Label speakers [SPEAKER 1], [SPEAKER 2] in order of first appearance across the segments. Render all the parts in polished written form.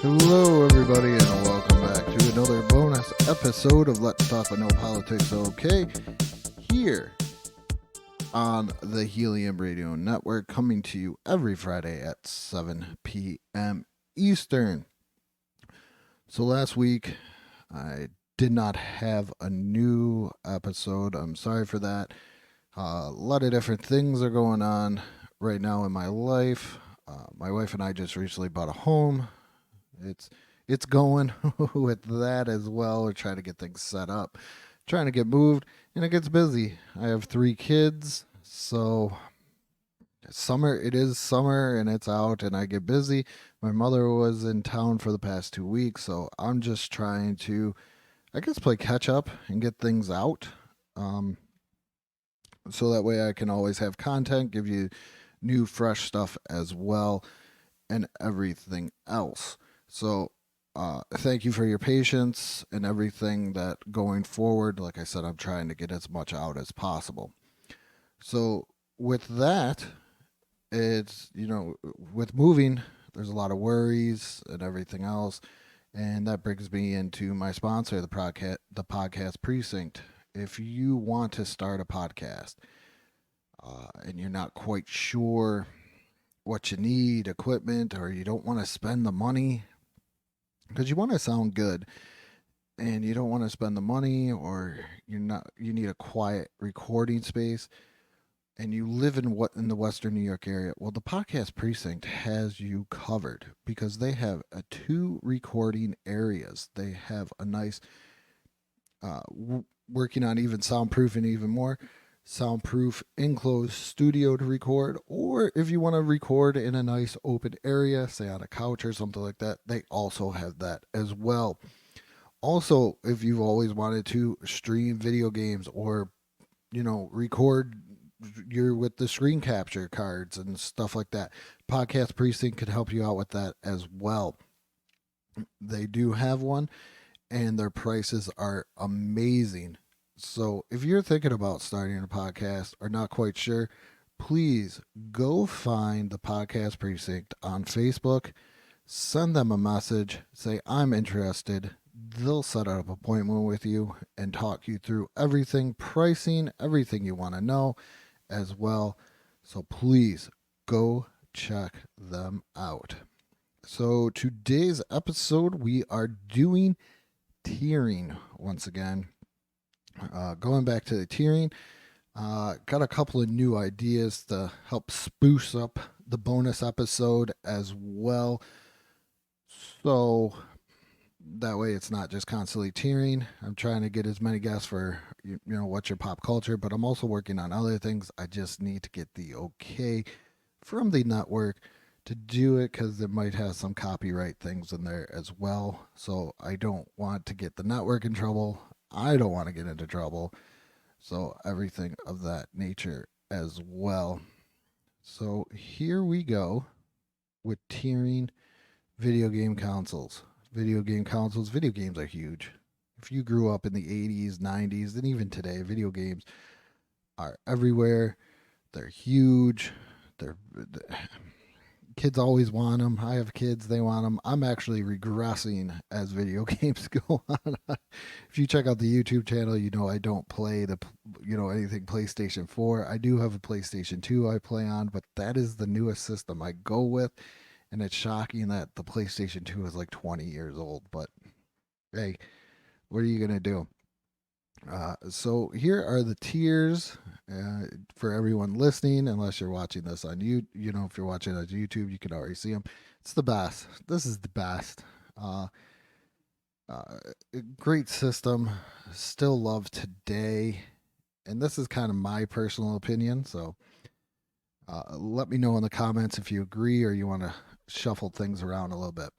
[SPEAKER 1] Hello, everybody, and welcome back to another bonus episode of Let's Talk With No Politics Okay, here on the Helium Radio Network, coming to you every Friday at 7 p.m. Eastern. So last week, I did not have a new episode. I'm sorry for that. A lot of different things are going on right now in my life. My wife and I just recently bought a home. It's going with that as well. We're trying to get things set up, trying to get moved, and it gets busy. I have 3 kids, so it is summer and it's out and I get busy. My mother was in town for the past 2 weeks, so I'm just trying to, I guess, play catch up and get things out. Um, so that way I can always have content, give you new, fresh stuff as well, and everything else. So, thank you for your patience and everything that going forward. Like I said, I'm trying to get as much out as possible. So, with that, with moving, there's a lot of worries and everything else. And that brings me into my sponsor, the podcast Precinct. If you want to start a podcast and you're not quite sure what you need, equipment, or you don't want to spend the money, because you want to sound good and you don't want to spend the money, or you need a quiet recording space, and you live in the Western New York area, well, the Podcast Precinct has you covered because they have 2 recording areas. They have a nice working on even soundproofing even more soundproof enclosed studio to record, or if you want to record in a nice open area, say on a couch or something like that, they also have that as well. Also, if you've always wanted to stream video games, or record your with the screen capture cards and stuff like that, Podcast Precinct could help you out with that as well. They do have one, and their prices are amazing. So if you're thinking about starting a podcast or not quite sure, please go find the Podcast Precinct on Facebook, send them a message, say, I'm interested. They'll set up an appointment with you and talk you through everything, pricing, everything you want to know as well. So please go check them out. So today's episode, we are doing tiering once again. Going back to the tiering, got a couple of new ideas to help spruce up the bonus episode as well. So that way it's not just constantly tiering. I'm trying to get as many guests for what's your pop culture, but I'm also working on other things. I just need to get the okay from the network to do it, because it might have some copyright things in there as well. So I don't want to get the network in trouble. I don't want to get into trouble. So everything of that nature as well. So here we go with tiering video game consoles. Video game consoles, video games are huge. If you grew up in the 80s, 90s, and even today, video games are everywhere. They're huge. They're kids always want them. I have kids, they want them. I'm actually regressing as video games go on. If you check out the YouTube channel, I don't play anything PlayStation 4. I do have a PlayStation 2 I play on, but that is the newest system I go with, and it's shocking that the PlayStation 2 is like 20 years old, but hey, what are you going to do? So here are the tiers for everyone listening. Unless you're watching this on if you're watching on YouTube, you can already see them. It's the best. This is the best. Uh, uh, Great system. Still love today. And this is kind of my personal opinion. So let me know in the comments if you agree or you want to shuffle things around a little bit.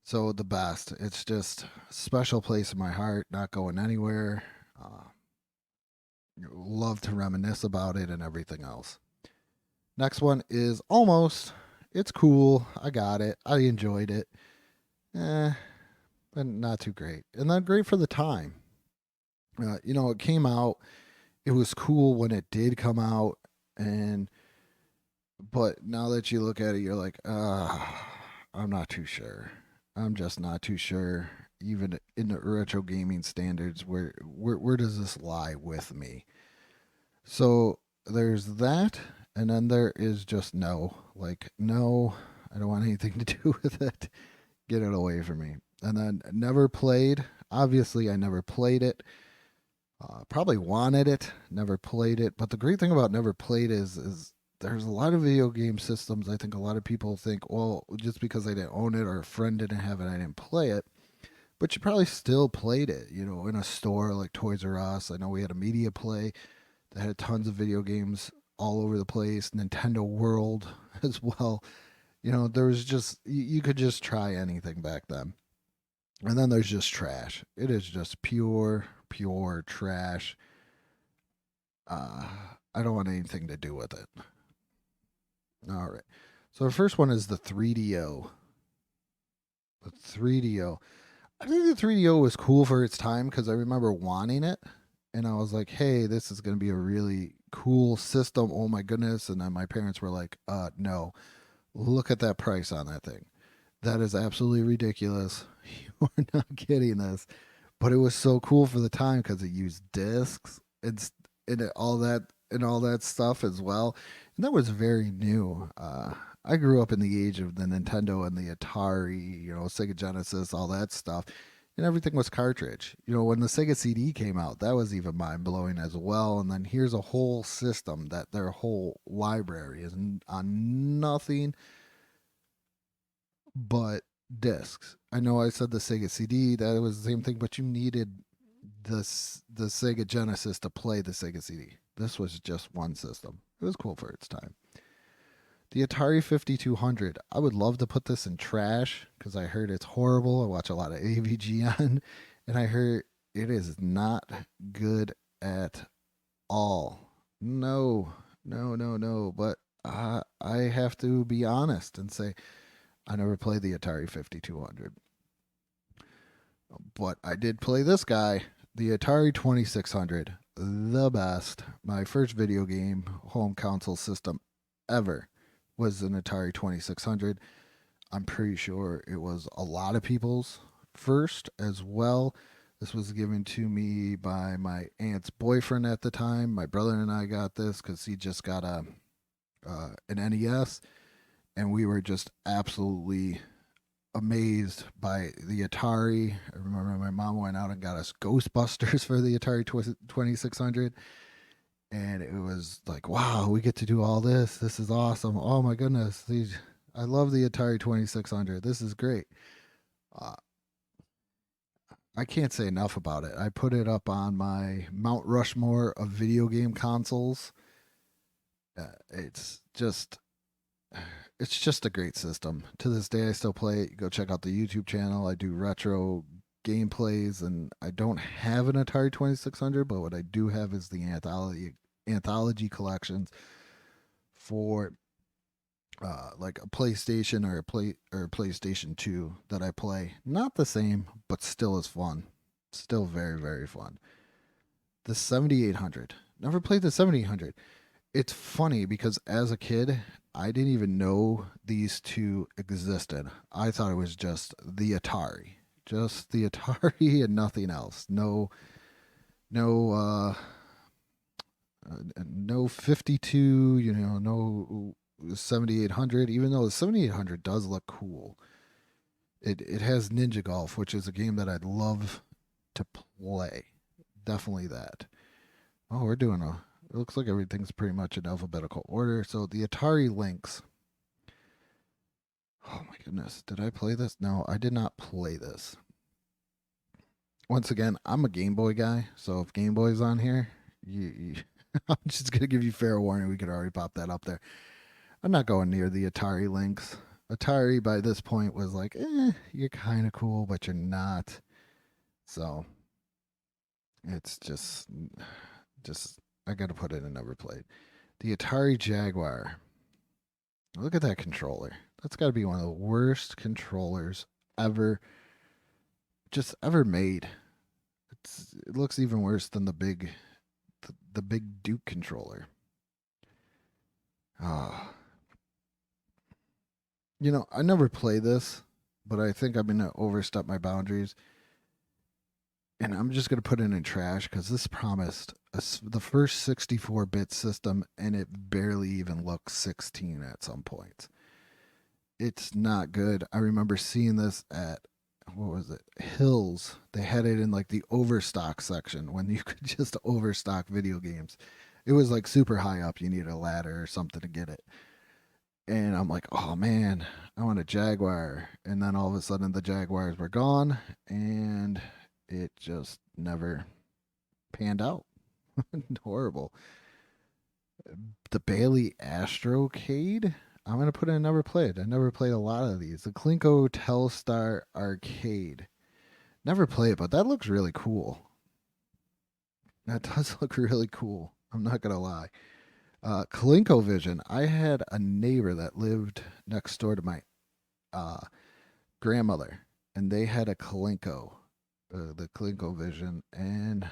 [SPEAKER 1] So the best. It's just a special place in my heart, not going anywhere. Love to reminisce about it and everything else. Next one is almost. It's cool. I got it. I enjoyed it. But not too great. And then great for the time. It came out. It was cool when it did come out, and but now that you look at it, you're like, I'm not too sure. I'm just not too sure. Even in the retro gaming standards, where does this lie with me? So there's that, and then there is just no. Like, no, I don't want anything to do with it. Get it away from me. And then never played. Obviously, I never played it. Probably wanted it, never played it. But the great thing about never played is there's a lot of video game systems. I think a lot of people think, well, just because I didn't own it or a friend didn't have it, I didn't play it. But you probably still played it, in a store like Toys R Us. I know we had a media play that had tons of video games all over the place. Nintendo World as well. There was just you could just try anything back then. And then there's just trash. It is just pure trash. Uh, I don't want anything to do with it. All right. So the first one is the 3DO. The 3DO. I think the 3DO was cool for its time because I remember wanting it. And I was like, hey, this is going to be a really cool system. Oh my goodness. And then my parents were like, no, look at that price on that thing. That is absolutely ridiculous. You are not getting this. But it was so cool for the time because it used discs and all that stuff as well. And that was very new. I grew up in the age of the Nintendo and the Atari, Sega Genesis, all that stuff. And everything was cartridge. When the Sega CD came out, that was even mind blowing as well. And then here's a whole system that their whole library is on nothing but discs. I know I said the Sega CD, that was the same thing, but you needed the Sega Genesis to play the Sega CD. This was just one system. It was cool for its time. The Atari 5200. I would love to put this in trash because I heard it's horrible. I watch a lot of AVG on, and I heard it is not good at all. No, no, no, no. But I have to be honest and say I never played the Atari 5200. But I did play this guy, the Atari 2600, the best. My first video game home console system ever was an Atari 2600. I'm pretty sure it was a lot of people's first as well. This was given to me by my aunt's boyfriend at the time. My brother and I got this because he just got an NES, and we were just absolutely amazed by the Atari. I remember my mom went out and got us Ghostbusters for the Atari 2600. And it was like, wow, we get to do all this. This is awesome. Oh my goodness. I love the Atari 2600. This is great. Uh, I can't say enough about it. I put it up on my Mount Rushmore of video game consoles. It's just it's just a great system. To this day, I still play it. You go check out the YouTube channel. I do retro gameplays, and I don't have an Atari 2600, but what I do have is the anthology collections for like a PlayStation or PlayStation 2 that I play. Not the same, but still is fun. Still very very fun. The 7800. Never played the 7800. It's funny because as a kid, I didn't even know these two existed. I thought it was just the Atari. Just the Atari and nothing else. No no 52, no 7800, even though the 7800 does look cool. It has Ninja Golf, which is a game that I'd love to play. Definitely that. Oh, we're doing a it looks like everything's pretty much in alphabetical order. So the Atari Lynx. Oh my goodness. Did I play this? No, I did not play this. Once again, I'm a Game Boy guy. So if Game Boy's on here, I'm just going to give you fair warning. We could already pop that up there. I'm not going near the Atari Lynx. Atari by this point was like, you're kind of cool, but you're not. So it's just I got to put it in never played. The Atari Jaguar. Look at that controller. That's got to be one of the worst controllers ever, just ever made. It looks even worse than the big Duke controller. Ah, I never play this, but I think I'm going to overstep my boundaries. And I'm just going to put it in trash because this promised the first 64-bit system, and it barely even looks 16 at some points. It's not good. I remember seeing this at, what was it, Hills. They had it in like the overstock section when you could just overstock video games. It was like super high up. You needed a ladder or something to get it. And I'm like, oh man, I want a Jaguar. And then all of a sudden the Jaguars were gone, and it just never panned out. Horrible. The Bailey Astrocade. I'm gonna put in never played. I never played a lot of these. The Klinko Telstar Arcade. Never played, but that looks really cool. That does look really cool. I'm not gonna lie. ColecoVision. I had a neighbor that lived next door to my uh, grandmother, and they had a Coleco, the ColecoVision, and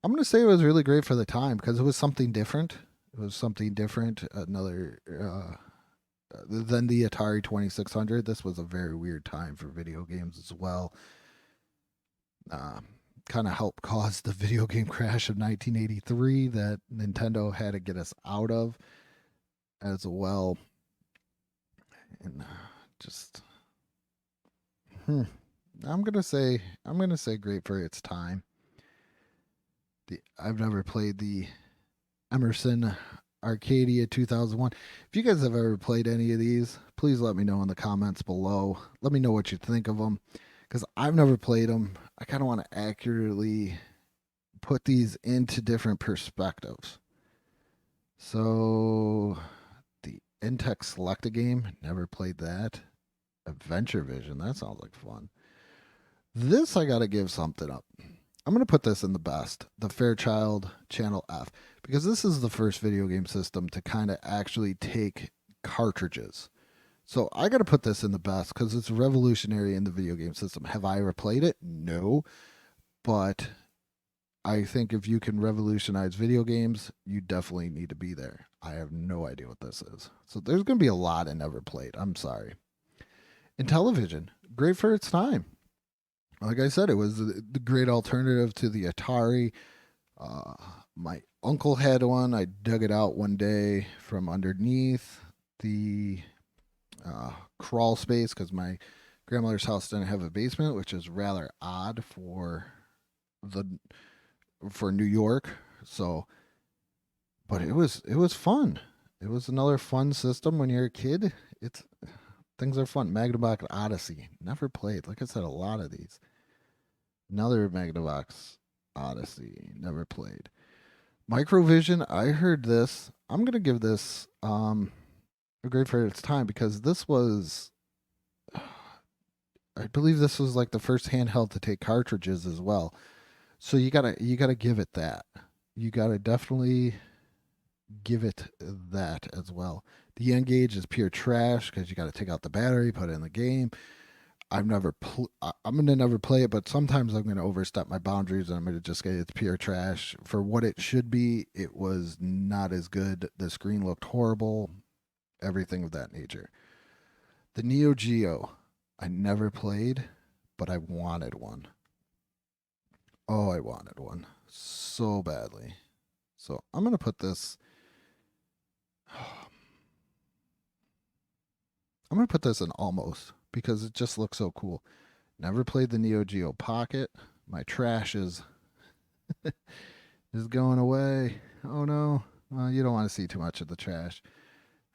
[SPEAKER 1] I'm gonna say it was really great for the time because it was something different. It was something different. Another than the Atari 2600. This was a very weird time for video games as well. Uh, kind of helped cause the video game crash of 1983 that Nintendo had to get us out of as well. And just, I'm gonna say great for its time. I've never played the Emerson Arcadia 2001. If you guys have ever played any of these, please let me know in the comments below. Let me know what you think of them because I've never played them. I kind of want to accurately put these into different perspectives. So, the Intex Select a Game, never played that. Adventure Vision, that sounds like fun. This I got to give something up. I'm going to put this in the best, the Fairchild Channel F, because this is the first video game system to kind of actually take cartridges. So I got to put this in the best because it's revolutionary in the video game system. Have I ever played it? No. But I think if you can revolutionize video games, you definitely need to be there. I have no idea what this is. So there's going to be a lot I never played. I'm sorry. Intellivision, great for its time. Like I said, it was the great alternative to the Atari. Uh, my uncle had one. I dug it out one day from underneath the crawl space because my grandmother's house didn't have a basement, which is rather odd the for New York. So, but it was fun. It was another fun system when you're a kid. It's things are fun. Magnavox Odyssey, never played. Like I said, a lot of these. Another Magnavox Odyssey, never played. Microvision, I heard this. I'm gonna give this a grade for its time because this was, I believe this was like the first handheld to take cartridges as well. So you gotta give it that. You gotta definitely give it that as well. The N-Gage is pure trash because you got to take out the battery, put it in the game. I'm gonna never play it, but sometimes I'm gonna overstep my boundaries and I'm gonna just say it's pure trash for what it should be. It was not as good. The screen looked horrible. Everything of that nature. The Neo Geo, I never played, but I wanted one. Oh, I wanted one so badly. So I'm gonna put this. I'm gonna put this in almost because it just looks so cool. Never played the Neo Geo Pocket. My trash is going away. Oh no. You don't want to see too much of the trash.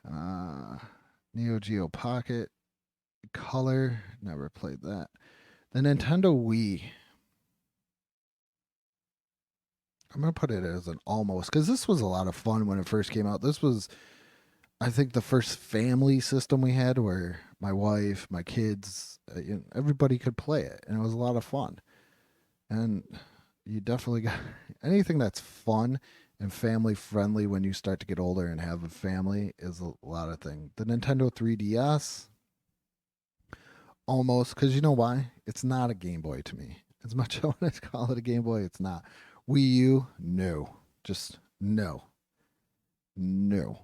[SPEAKER 1] Uh, Neo Geo Pocket Color. Never played that. The Nintendo Wii. I'm gonna put it as an almost because this was a lot of fun when it first came out. This was, I think, the first family system we had where my wife, my kids, everybody could play it, and it was a lot of fun. And you definitely got anything that's fun and family friendly when you start to get older and have a family is a lot of things. The Nintendo 3DS, almost, because you know why? It's not a Game Boy to me. As much as I want to call it a Game Boy, it's not. Wii U, no, just no, no.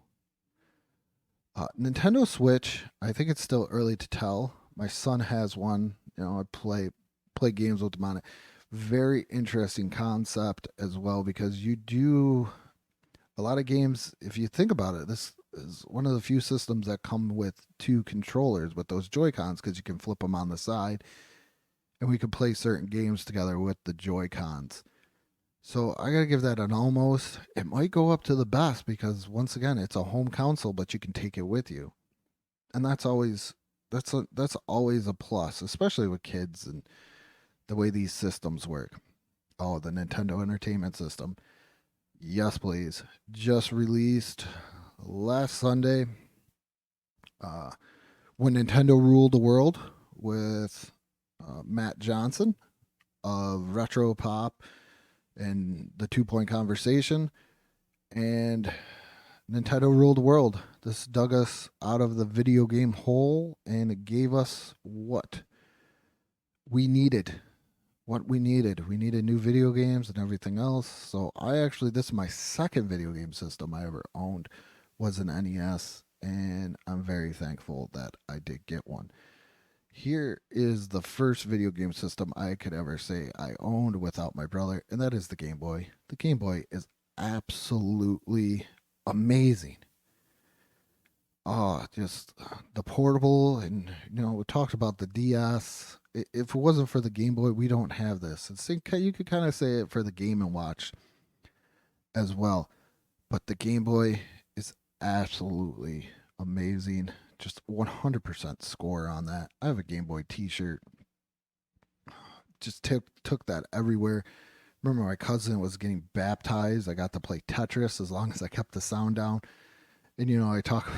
[SPEAKER 1] Nintendo Switch, I think it's still early to tell. My son has one. I play games with him on it. Very interesting concept as well, because you do a lot of games. If you think about it, this is one of the few systems that come with two controllers with those Joy Cons, because you can flip them on the side, and we could play certain games together with the Joy Cons. So I gotta give that an almost. It might go up to the best, because once again, it's a home console, but you can take it with you, and that's always a plus, especially with kids and the way these systems work. Oh, the Nintendo Entertainment System. Yes, please. Just released last Sunday. Uh, when Nintendo ruled the world with Matt Johnson of Retro Pop and the 2 Point Conversation, and Nintendo ruled the world. This dug us out of the video game hole, and it gave us what we needed. What we needed. We needed new video games and everything else. So this is my second video game system I ever owned, was an NES, and I'm very thankful that I did get one. Here is the first video game system I could ever say I owned without my brother, and that is the Game Boy. The Game Boy is absolutely amazing. Oh, just the portable, and we talked about the DS. If it wasn't for the Game Boy, we don't have this. You could kind of say it for the Game and Watch as well, but the Game Boy is absolutely amazing. Just 100% score on that. I have a Game Boy T-shirt. Just took that everywhere. Remember, my cousin was getting baptized. I got to play Tetris as long as I kept the sound down. And I talk,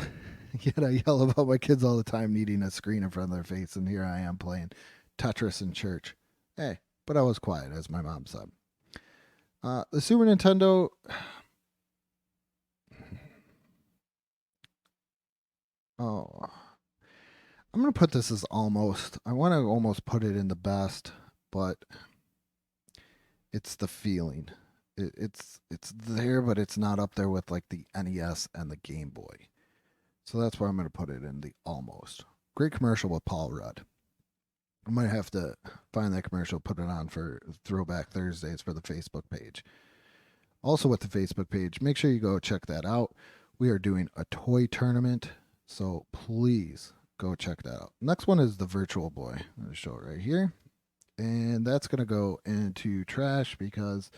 [SPEAKER 1] yet I yell about my kids all the time needing a screen in front of their face, and here I am playing Tetris in church. Hey, but I was quiet, as my mom said. The Super Nintendo. Oh, I'm gonna put this as almost. I want to almost put it in the best, but it's the feeling. It's there, but it's not up there with like the NES and the Game Boy. So that's why I'm going to put it in the almost. Great commercial with Paul Rudd. I might have to find that commercial, put it on for Throwback Thursdays for the Facebook page. Also, with the Facebook page, make sure you go check that out. We are doing a toy tournament, so please go check that out. Next one is the Virtual Boy. I'm going to show it right here. And that's going to go into trash, because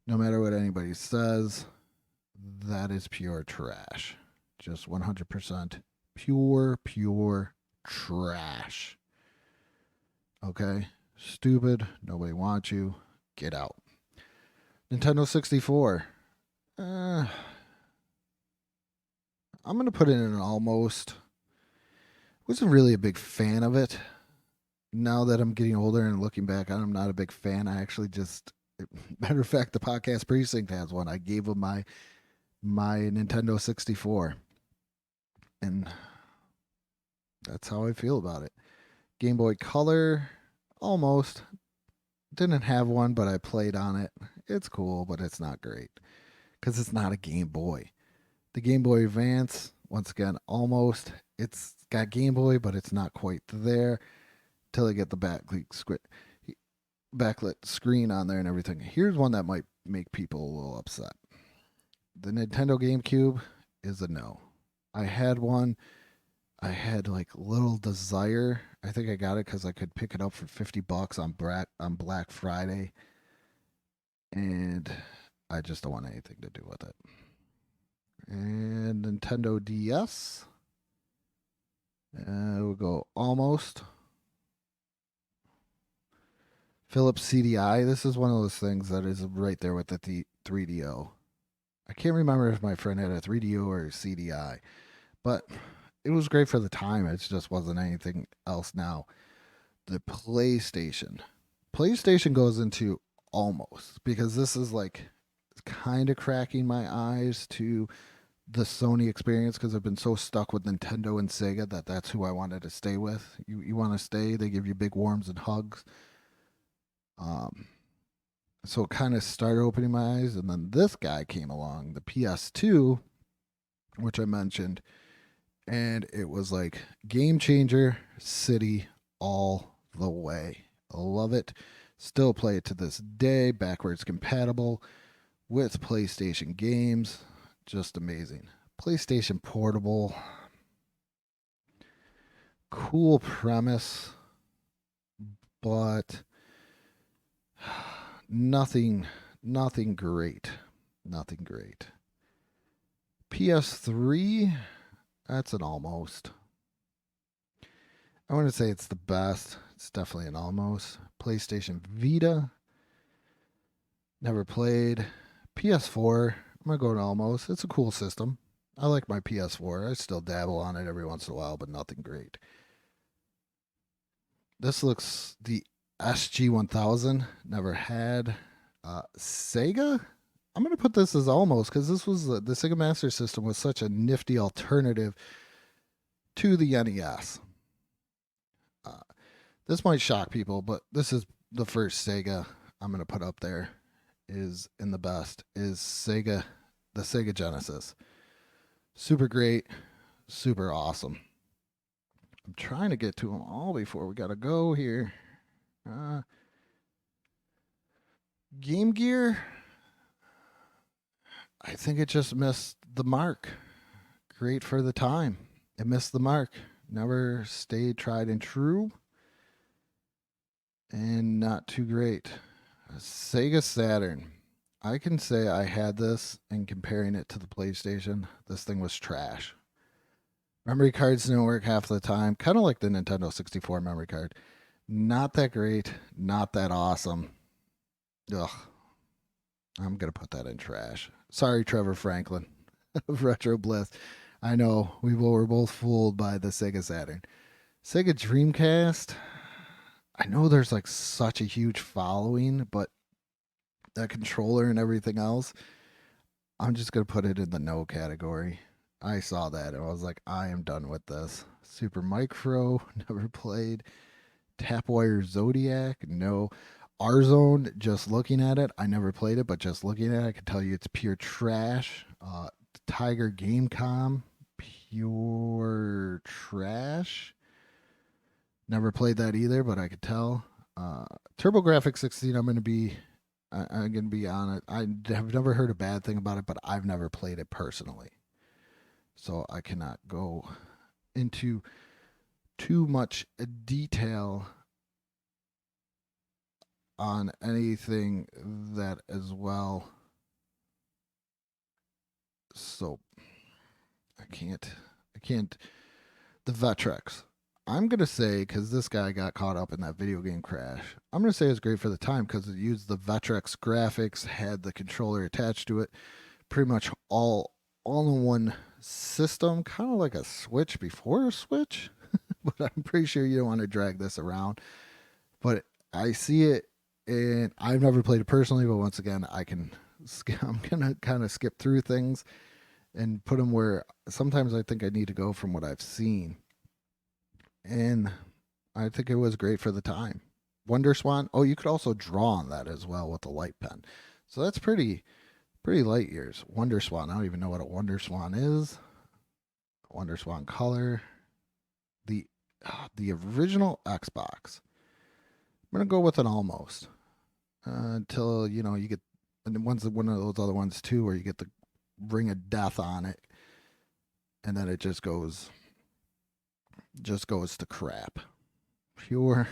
[SPEAKER 1] no matter what anybody says, that is pure trash. Just 100% pure trash. Okay? Stupid. Nobody wants you. Get out. Nintendo 64. I'm going to put it in an almost. Wasn't really a big fan of it. Now that I'm getting older and looking back on it, I'm not a big fan. I actually just. Matter of fact, the Podcast Precinct has one. I gave them my Nintendo 64. And that's how I feel about it. Game Boy Color, almost. Didn't have one, but I played on it. It's cool, but it's not great, because it's not a Game Boy. The Game Boy Advance, once again, almost. It's got Game Boy, but it's not quite there till I get the backlit screen on there and everything. Here's one that might make people a little upset. The Nintendo GameCube is a no. I had one. I had like little desire. I think I got it because I could pick it up for $50 on Black Friday, and I just don't want anything to do with it. And Nintendo DS. We'll go almost. Philips CDI. This is one of those things that is right there with the 3DO. I can't remember if my friend had a 3DO or a CDI, but it was great for the time. It just wasn't anything else now. The PlayStation. PlayStation goes into almost, because this is like kind of cracking my eyes to the Sony experience, because I've been so stuck with Nintendo and Sega that's who I wanted to stay with. You want to stay, they give you big warms and hugs. So it kind of started opening my eyes, and then this guy came along, the PS2, which I mentioned, and it was like game changer city all the way. I love it. Still play it to this day, backwards compatible with PlayStation games. Just amazing. PlayStation Portable, cool premise, but nothing great. Nothing great. PS3, that's an almost. I wouldn't say it's the best. It's definitely an almost. PlayStation Vita, never played. PS4, I'm going to go to almost. It's a cool system. I like my PS4. I still dabble on it every once in a while, but nothing great. This looks the SG-1000. Never had. Sega? I'm going to put this as almost because this was the Sega Master System was such a nifty alternative to the NES. Uh, this might shock people, but this is the first Sega I'm going to put up there is in the best is the Sega Genesis. Super great, super awesome. I'm trying to get to them all before we got to go here. Uh, Game Gear, I think it just missed the mark. Great for the time. It missed the mark. Never stayed tried and true. And not too great. Sega Saturn. I can say I had this and comparing it to the PlayStation, this thing was trash. Memory cards didn't work half the time, kind of like the Nintendo 64 memory card. Not that great, not that awesome. Ugh. I'm going to put that in trash. Sorry, Trevor Franklin of Retro Bliss. I know we were both fooled by the Sega Saturn. Sega Dreamcast. I know there's like such a huge following, but that controller and everything else, I'm just going to put it in the no category. I saw that and I was like, I am done with this. Super Micro, never played. Tapwire Zodiac, no. R-Zone, just looking at it, I never played it, but just looking at it, I can tell you it's pure trash. Tiger Gamecom, pure trash. Never played that either, but I could tell. TurboGrafx 16, I'm gonna be on it. I have never heard a bad thing about it, but I've never played it personally, so I cannot go into too much detail on anything that as well. So I can't. The Vectrex. I'm gonna say because this guy got caught up in that video game crash. I'm gonna say it's great for the time because it used the Vectrex graphics, had the controller attached to it, pretty much all in one system, kind of like a Switch before a Switch. But I'm pretty sure you don't want to drag this around. But I see it, and I've never played it personally. But once again, I'm gonna kind of skip through things and put them where sometimes I think I need to go from what I've seen. And I think it was great for the time. Wonder Swan. Oh, you could also draw on that as well with a light pen. So that's pretty light years. Wonder Swan. I don't even know what a Wonder Swan is. Wonder Swan color. The the original Xbox. I'm gonna go with an almost until you get, and then one's one of those other ones too where you get the ring of death on it, and then it just goes to crap, pure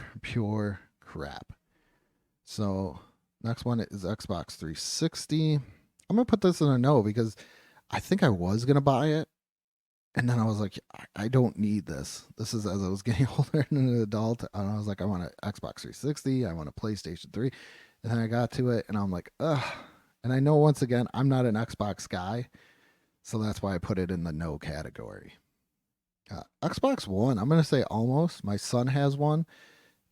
[SPEAKER 1] crap. So next one is Xbox 360. I'm gonna put this in a no because I think I was gonna buy it, and then I was like, I don't need this. This is as I was getting older and an adult, and I was like, I want an Xbox 360, I want a PlayStation 3, and then I got to it, and I'm like, ugh. And I know once again I'm not an Xbox guy, so that's why I put it in the no category. Xbox One, I'm gonna say almost. My son has one.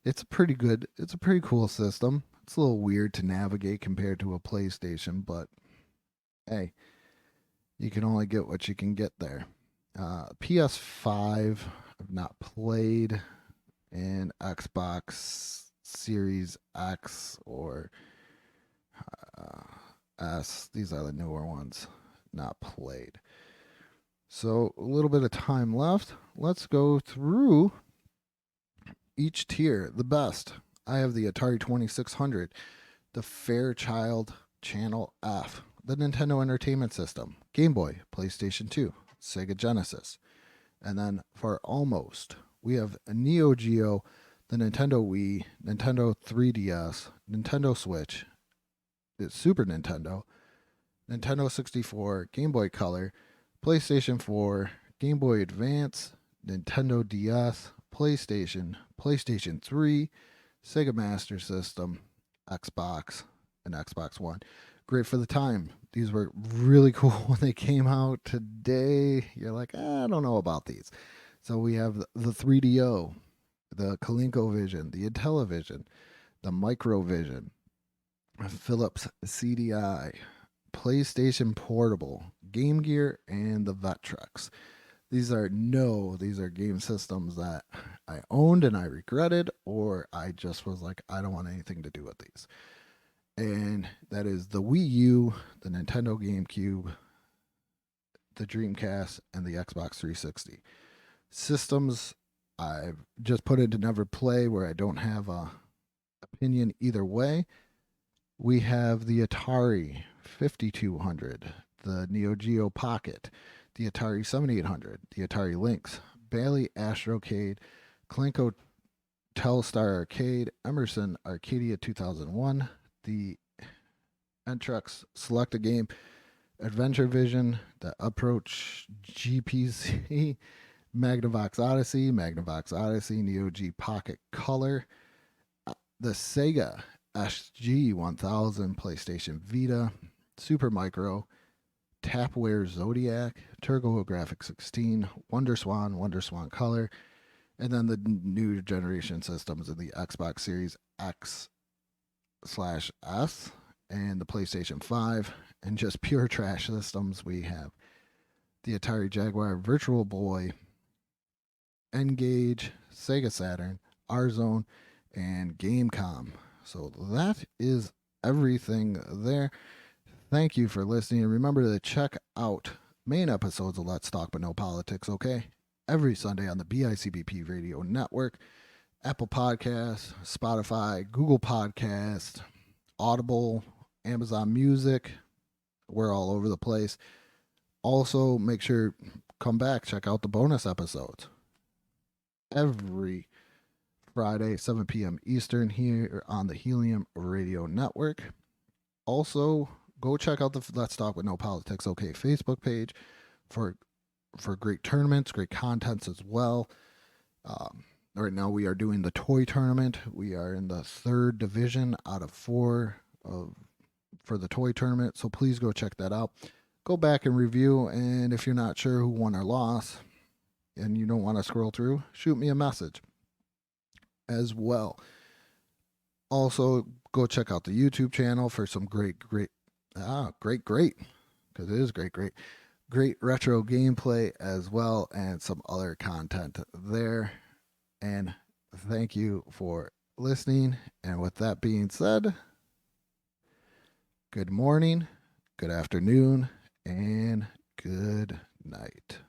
[SPEAKER 1] It's a pretty good. It's a pretty cool system. It's a little weird to navigate compared to a PlayStation, but hey, you can only get what you can get there. PS5, I've not played, and Xbox Series X or S. These are the newer ones. Not played. So a little bit of time left. Let's go through each tier. The best. I have the Atari 2600, the Fairchild Channel F, the Nintendo Entertainment System, Game Boy, PlayStation 2, Sega Genesis. And then for almost, we have a Neo Geo, the Nintendo Wii, Nintendo 3DS, Nintendo Switch, the Super Nintendo, Nintendo 64, Game Boy Color, PlayStation 4, Game Boy Advance, Nintendo DS, PlayStation, PlayStation 3, Sega Master System, Xbox, and Xbox One. Great for the time. These were really cool when they came out. Today, you're like, I don't know about these. So we have the 3DO, the ColecoVision, the Intellivision, the Microvision, Philips CDI, PlayStation Portable, Game Gear, and the Vectrex. These are game systems that I owned and I regretted, or I just was like, I don't want anything to do with these. And that is the Wii U, the Nintendo GameCube, the Dreamcast, and the Xbox 360. Systems I've just put into never play where I don't have a opinion either way. We have the Atari 5200, the Neo Geo Pocket, the Atari 7800, the Atari Lynx, Bally Astrocade, Coleco Telstar Arcade, Emerson Arcadia 2001, the Entrex Select a Game, Adventure Vision, the Approach GPC, Magnavox Odyssey, Neo G Pocket Color, the Sega SG-1000, PlayStation Vita, Super Micro, Tapware Zodiac, TurboGrafx 16, WonderSwan Color, and then the new generation systems in the Xbox Series X/S and the PlayStation 5, and just pure trash systems. We have the Atari Jaguar Virtual Boy, N-Gage, Sega Saturn, R-Zone, and Gamecom. So that is everything there. Thank you for listening. And remember to check out main episodes of Let's Talk But No Politics, okay? Every Sunday on the BICBP Radio Network, Apple Podcasts, Spotify, Google Podcasts, Audible, Amazon Music. We're all over the place. Also, make sure come back, check out the bonus episodes. Every Friday, 7 p.m. Eastern here on the Helium Radio Network. Also, go check out the Let's Talk With No Politics OK Facebook page for great tournaments, great contents as well. Right now we are doing the toy tournament. We are in the 3rd division out of 4 for the toy tournament. So please go check that out. Go back and review. And if you're not sure who won or lost and you don't want to scroll through, shoot me a message as well. Also, go check out the YouTube channel for some great, because it is great retro gameplay as well, and some other content there. And thank you for listening. And with that being said, good morning, good afternoon, and good night.